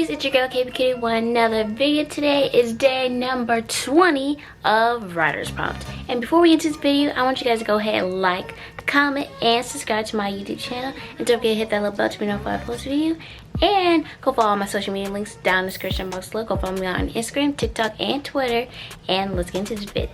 guys, it's your girl Kpcutie with another video. Today is day number 20 of Writer's Prompt. And before we get into this video, I want you guys to go ahead and like, comment, and subscribe to my YouTube channel. And don't forget to hit that little bell to be notified when I post a video. And go follow all my social media links down in the description box below. Go follow me on Instagram, TikTok, and Twitter. And let's get into this video.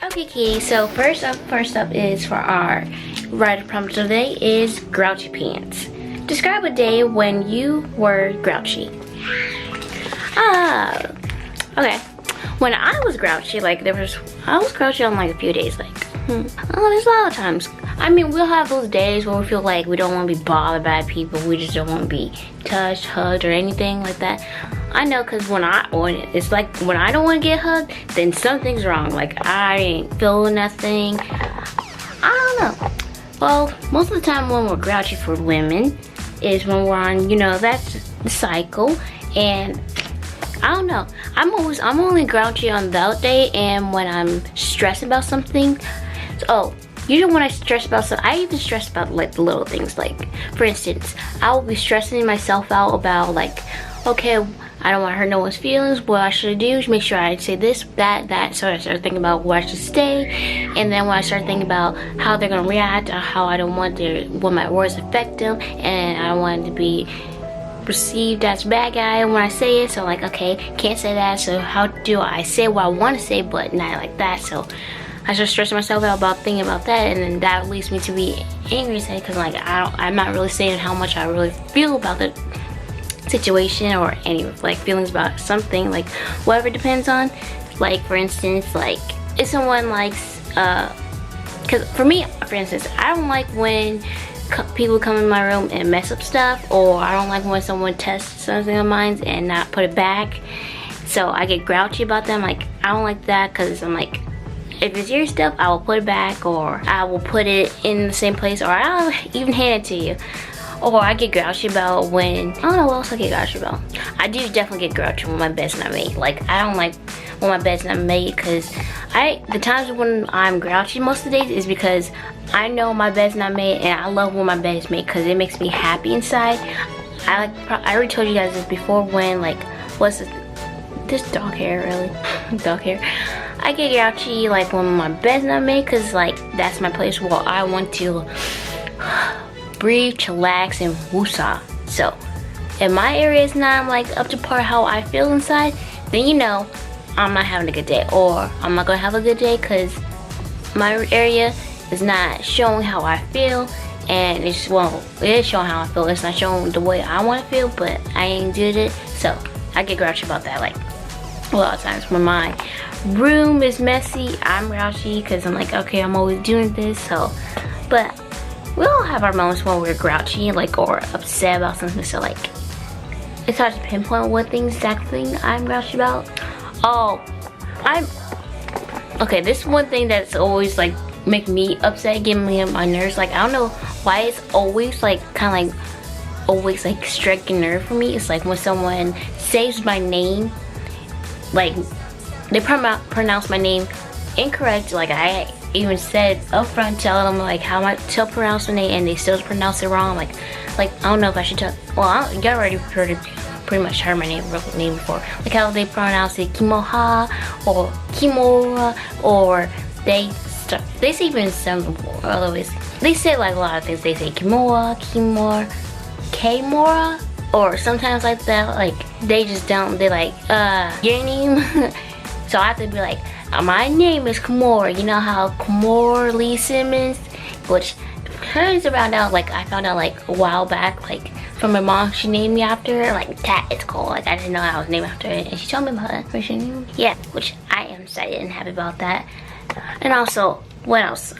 Okay, Kitty, so first up is for our writer prompt today is Grouchy Pants. Describe a day when you were grouchy. Okay. When I was grouchy, I was grouchy on like a few days, there's a lot of times. I mean, we'll have those days where we feel like we don't want to be bothered by people. We just don't want to be touched, hugged, or anything like that. I know, cause when I don't want to get hugged, then something's wrong. Like I ain't feeling nothing. I don't know. Well, most of the time when we're grouchy for women is when we're on, that's the cycle. And I don't know. I'm only grouchy on that day and when I'm stressed about something. So, usually when I stress about something, I even stress about like the little things. Like, for instance, I will be stressing myself out about like, okay, I don't want to hurt no one's feelings. What I should do is make sure I say this, that. So I start thinking about where I should stay. And then when I start thinking about how they're going to react, or how I don't want my words affect them. And I don't want it to be perceived as a bad guy when I say it. So like, okay, can't say that. So how do I say what I want to say, but not like that? So I start stressing myself out about thinking about that. And then that leads me to be angry today. Because like, I'm not really saying how much I really feel about it. Situation or any like feelings about something, like whatever it depends on. Like for instance, like if someone likes because for me, for instance, I don't like when people come in my room and mess up stuff, or I don't like when someone tests something of mine and not put it back. So I get grouchy about them. Like I don't like that, because I'm like, if it's your stuff, I will put it back, or I will put it in the same place, or I'll even hand it to you. Or I get grouchy about when, I don't know what else I get grouchy about. I do definitely get grouchy when my bed's not made. Like, I don't like when my bed's not made, because the times when I'm grouchy most of the days is because I know my bed's not made, and I love when my bed is made because it makes me happy inside. I already told you guys this before when, like, what's this dog hair, really? Dog hair. I get grouchy, like, when my bed's not made, because, like, that's my place where I want to breathe, chillax, and woosah. So if my area is not like up to par how I feel inside, then I'm not having a good day, or I'm not gonna have a good day because my area is not showing how I feel. And it is showing how I feel. It's not showing the way I want to feel, but I ain't did it. So I get grouchy about that. Like a lot of times when my room is messy, I'm grouchy because I'm like, okay, I'm always doing this. So, but we all have our moments when we're grouchy, like, or upset about something. So like, it's hard to pinpoint what thing exactly I'm grouchy about. Okay, this one thing that's always like make me upset, getting me on my nerves. Like, I don't know why it's always like kind of like always like striking nerve for me. It's like when someone says my name, like they pronounce my name incorrect. Like even said up front, telling them like how much to pronounce the name, and they still pronounce it wrong. Like I don't know if I should tell. Well, you already heard it, pretty much heard my name before. Like how they pronounce it Kimoha or Kimora, or they say even some other ways. They say like a lot of things. They say Kimora, Kimor, Kmora, or sometimes like that. Like they just don't. They like your name. So I have to be like, my name is Kimora. You know how Kimora Lee Simmons, which turns around out like I found out like a while back, like from my mom, she named me after her. Like that it's called. Like I didn't know I was named after it, and she told me about it. Yeah, which I am excited and happy about that. And also, what else?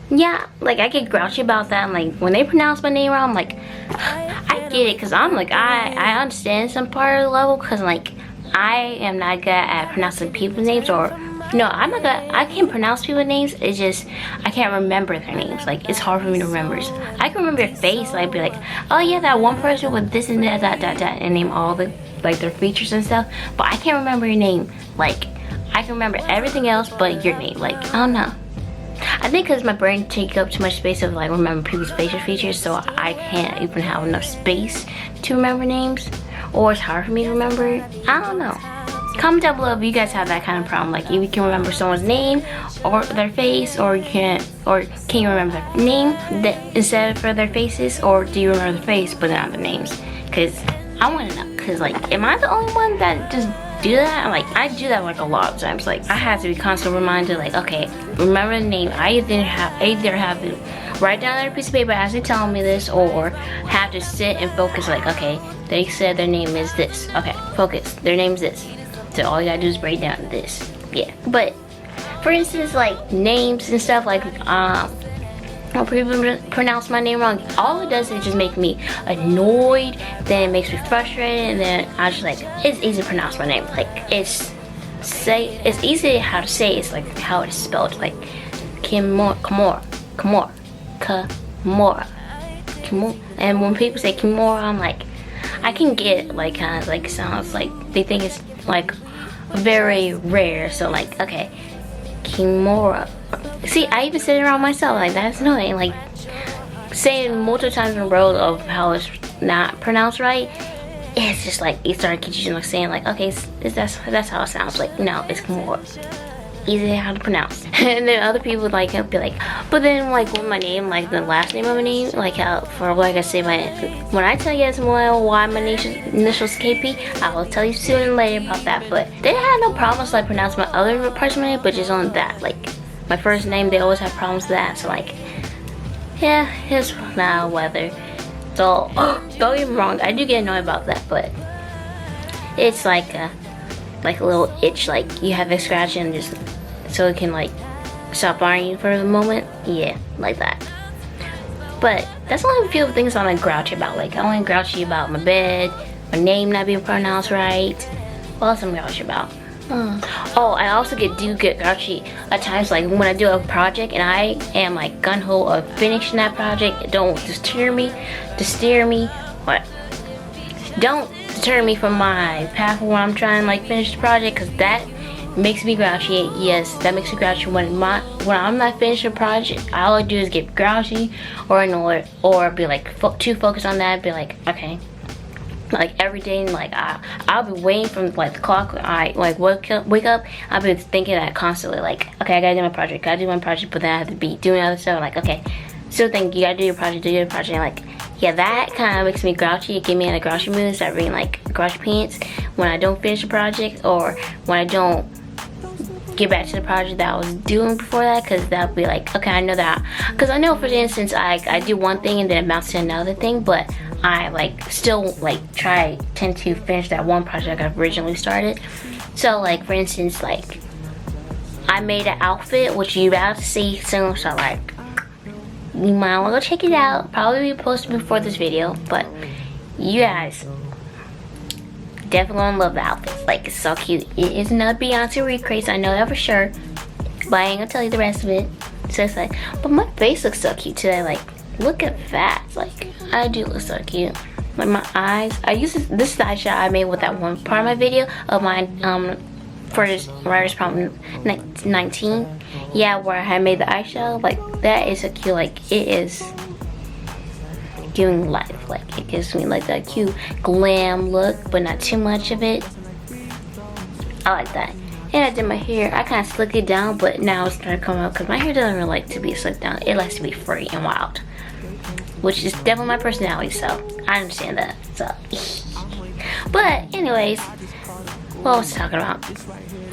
Yeah, like I get grouchy about that. Like when they pronounce my name wrong, I'm like, I get it, because I'm like, I understand some part of the level, because like I am not good at pronouncing people's names. Or no, I'm not good. I can pronounce people's names. It's just I can't remember their names. Like it's hard for me to remember. I can remember their face. Like be like, oh yeah, that one person with this and that, and name all the like their features and stuff. But I can't remember your name. Like I can remember everything else but your name. Like I don't know. I think because my brain takes up too much space of like remember people's facial features, so I can't even have enough space to remember names, or it's hard for me to remember it. I don't know. Comment down below if you guys have that kind of problem. Like if you can remember someone's name or their face, or can you remember their name instead for their faces, or do you remember the face but not the names? Because I want to know. Because like, am I the only one that just do that? Like I do that like a lot of times. Like I have to be constantly reminded, like, okay, remember the name. I either have to write down on a piece of paper as they tell me this, or have to sit and focus. Like, okay, they said their name is this. Okay, focus. Their name's this. So all you gotta do is write down this. Yeah. But for instance, like names and stuff, like when people pronounce my name wrong, all it does is just make me annoyed, then it makes me frustrated, and then I just like, it's easy to pronounce my name. Like it's easy how to say, it's like how it's spelled, like Kimora. And when people say Kimora, I'm like, I can get like kind of like sounds like they think it's like very rare, so like, okay, Kimora. See, I even said it around myself, like that's annoying. Like saying multiple times in a row of how it's not pronounced right, it's just like it started confusing, like saying like, okay, that's how it sounds. Like no, it's more easy how to pronounce. And then other people like be like, but then like with my name, like the last name of my name, like how for like I say when I tell you guys why my initials KP, I will tell you sooner and later about that. But they had no problems like pronouncing my other parts of my name, but just on that, like my first name, they always have problems with that. So like, yeah, it's not weather. So don't get me wrong, I do get annoyed about that, but it's like a little itch, like you have a scratch and just so it can like stop bothering you for the moment. Yeah, like that. But that's only a few things I'm like grouchy about. Like I'm only grouchy about my bed, my name not being pronounced right. What else I'm grouchy about? Oh, I also do get grouchy at times, like when I do a project and I am like gung-ho of finishing that project. Don't deter me from my path when I'm trying to like finish the project, because that makes me grouchy. Yes, that makes me grouchy. When I'm not finishing a project, all I do is get grouchy or annoyed, or be like too focused on that. Be like, okay, like every day, like I'll be waiting from like the clock. I like wake up. I've been thinking that constantly. Like, okay, I gotta do my project. But then I have to be doing other stuff. Like, okay, still think you gotta do your project. And like, yeah, that kind of makes me grouchy. It gets me in a grouchy mood. Start reading like grouchy pants when I don't finish a project, or when I don't get back to the project that I was doing before that, because that'll be like, okay, I know that, because I know for instance I do one thing and then it amounts to another thing, but I like still like tend to finish that one project I originally started. So like for instance, like I made an outfit which you about to see soon, so like you might want to go check it out. Probably be posted before this video, but you guys definitely gonna love the outfits. Like it's so cute. It is another Beyonce recreation, I know that for sure, but I ain't gonna tell you the rest of it. So it's like, but my face looks so cute today. Like look at that. Like I do look so cute. Like my eyes, this is the eyeshadow I made with that one part of my video of my for this writer's prompt 19. Yeah, where I had made the eyeshadow. Like, that is a cute, like, it is giving life. Like, it gives me like that cute glam look, but not too much of it. I like that. And I did my hair. I kind of slicked it down, but now it's starting to come out because my hair doesn't really like to be slicked down. It likes to be free and wild, which is definitely my personality, so I understand that. So, but anyways, what was I talking about?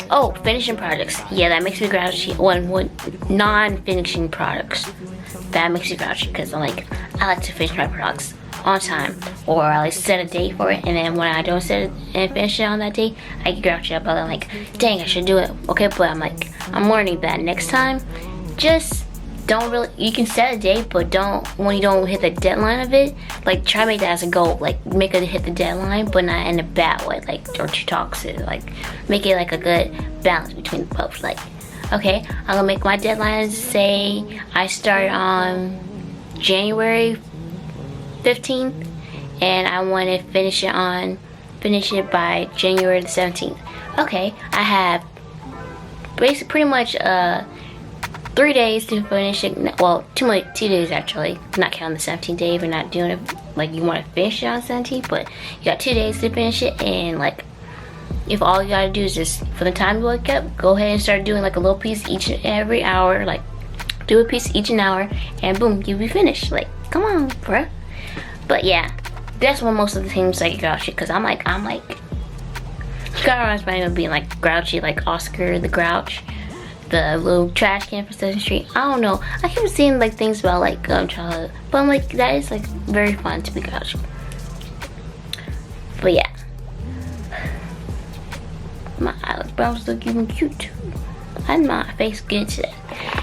Oh, finishing projects. Yeah, that makes me grouchy. One non-finishing products. That makes me grouchy because I like to finish my products on time, or at least set a date for it, and then when I don't set it and finish it on that date, I get grouchy about it. I'm like, dang, I should do it. Okay, but I'm learning that next time, just don't really, you can set a date, but don't, when you don't hit the deadline of it, like, try to make that as a goal, like, make it hit the deadline, but not in a bad way, like, or too toxic, like, make it like a good balance between both. Like, okay, I'm gonna make my deadline, say I start on January 15th, and I want to finish it by January the 17th. Okay, I have basically pretty much 3 days to finish it. Well, 2 days actually, not counting the 17th day. We're not doing it like you want to finish it on 17th, but you got 2 days to finish it. And like, if all you gotta do is just, for the time you wake up, go ahead and start doing like a little piece each and every hour. Like, do a piece each an hour, and boom, you'll be finished. Like, come on, bruh. But yeah, that's when most of the things I get grouchy, because I'm like, kind of reminds me of being like grouchy, like Oscar the Grouch, the little trash can from Sesame Street. I don't know, I keep seeing like things about like childhood, but I'm like, that is like very fun to be grouchy. But yeah, my eyebrows look even cute too, and my face good today.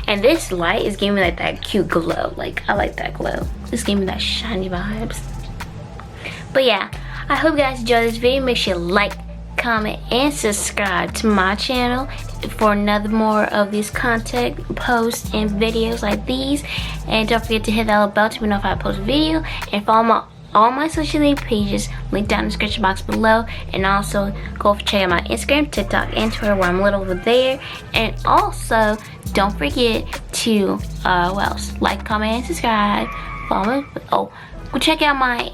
And this light is giving me like that cute glow. Like, I like that glow. This gave me that shiny vibes. But yeah, I hope you guys enjoyed this video. Make sure you like, comment, and subscribe to my channel for another more of these content posts and videos like these. And don't forget to hit that little bell to be notified when I post a video. And follow all my social media pages linked down in the description box below. And also go check out my Instagram, TikTok, and Twitter, where I'm little over there. And also don't forget to what else? Like, comment, and subscribe. Follow me. Oh, go check out my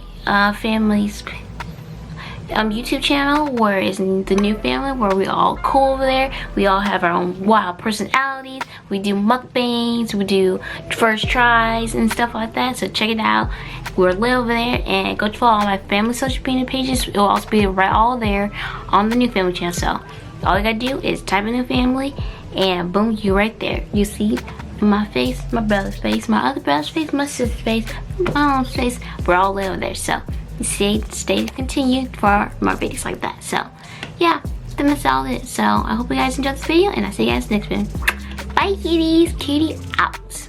family's YouTube channel, where is the new family, where we all cool over there. We all have our own wild personalities. We do mukbangs, we do first tries and stuff like that. So check it out. We're lit over there, and go follow all my family social media pages. It will also be right all there on the new family channel. So all you gotta do is type in new family, and boom, you right there. You see my face, my brother's face, my other brother's face, my sister's face, my mom's face. We're all lit over there. So stay continued for more videos like that. So yeah, then that's all it. So I hope you guys enjoyed this video, and I'll see you guys next one. Bye, cuties. Cutie out.